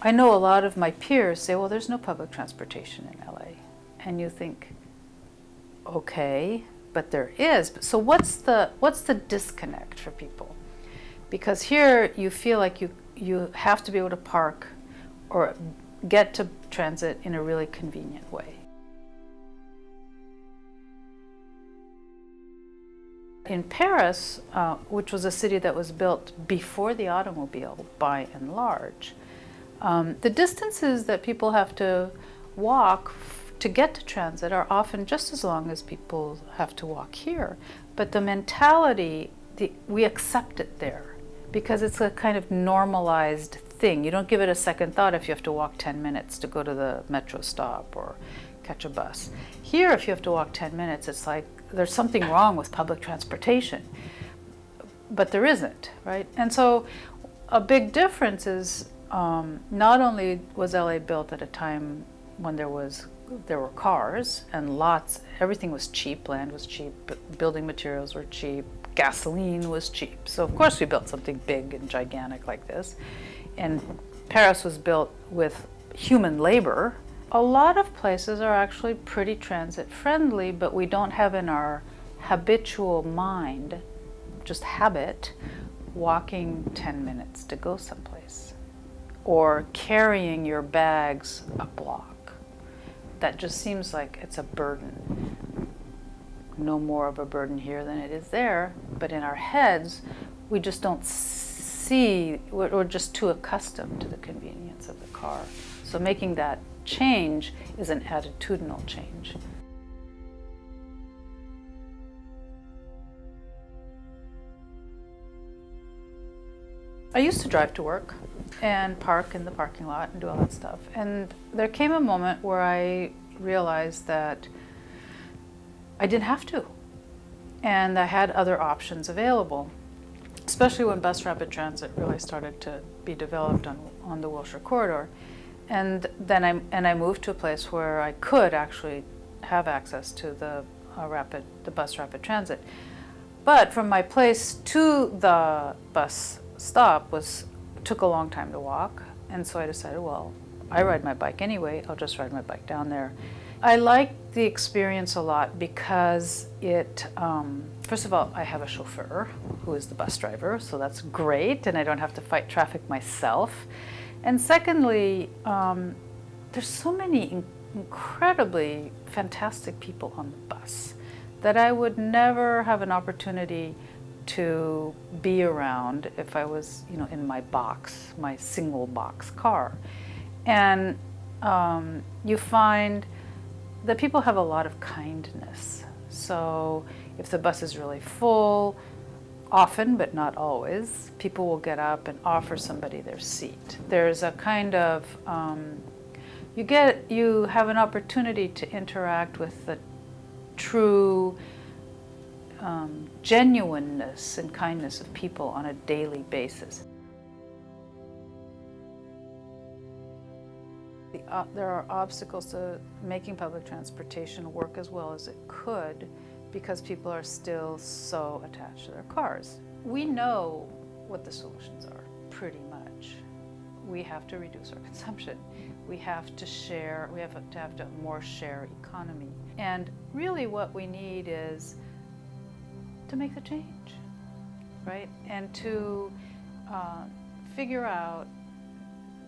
I know a lot of my peers say, well, there's no public transportation in LA. And you think, okay, but there is. So what's the disconnect for people? Because here you feel like you have to be able to park or get to transit in a really convenient way. In Paris, which was a city that was built before the automobile by and large, the distances that people have to walk to get to transit are often just as long as people have to walk here. But the mentality, we accept it there because it's a kind of normalized thing. You don't give it a second thought if you have to walk 10 minutes to go to the metro stop or catch a bus. Here, if you have to walk 10 minutes, it's like there's something wrong with public transportation. But there isn't, right? And so a big difference is not only was LA built at a time when there were cars and everything was cheap, land was cheap, building materials were cheap, gasoline was cheap. So of course we built something big and gigantic like this. And Paris was built with human labor. A lot of places are actually pretty transit friendly, but we don't have in our habitual mind, just habit, walking 10 minutes to go someplace or carrying your bags a block. That just seems like it's a burden. No more of a burden here than it is there, but in our heads, we just don't see, we're just too accustomed to the convenience of the car. So making that change is an attitudinal change. I used to drive to work and park in the parking lot and do all that stuff. And there came a moment where I realized that I didn't have to. And I had other options available, especially when bus rapid transit really started to be developed on the Wilshire corridor. And then I moved to a place where I could actually have access to the bus rapid transit. But from my place to the bus stop took a long time to walk, and so I decided, well, I ride my bike anyway, I'll just ride my bike down there. I like the experience a lot because first of all, I have a chauffeur who is the bus driver, so that's great, and I don't have to fight traffic myself. And secondly, there's so many incredibly fantastic people on the bus that I would never have an opportunity to be around if I was, in my single box car. And you find that people have a lot of kindness. So if the bus is really full, often, but not always, people will get up and offer somebody their seat. There's a kind of, you have an opportunity to interact with the true genuineness and kindness of people on a daily basis. There are obstacles to making public transportation work as well as it could because people are still so attached to their cars. We know what the solutions are, pretty much. We have to reduce our consumption. We have to share, we have to have a more share economy. And really what we need is to make the change, right? And to figure out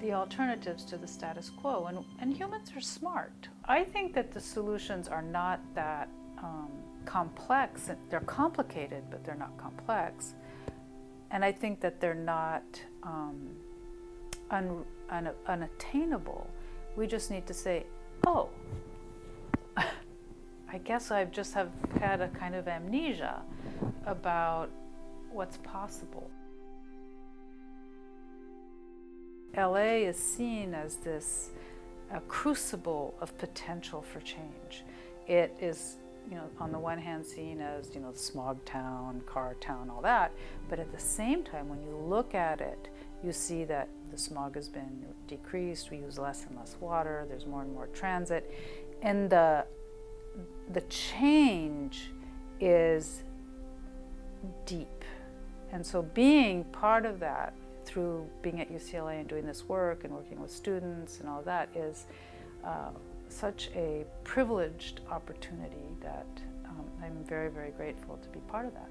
the alternatives to the status quo. And humans are smart. I think that the solutions are not that complex. They're complicated, but they're not complex. And I think that they're not unattainable. We just need to say, oh, I guess I just have had a kind of amnesia about what's possible. LA is seen as this crucible of potential for change. It is, on the one hand seen as, the smog town, car town, all that, but at the same time, when you look at it, you see that the smog has been decreased, we use less and less water, there's more and more transit, and the change is deep. And so being part of that through being at UCLA and doing this work and working with students and all that is such a privileged opportunity that I'm very, very grateful to be part of that.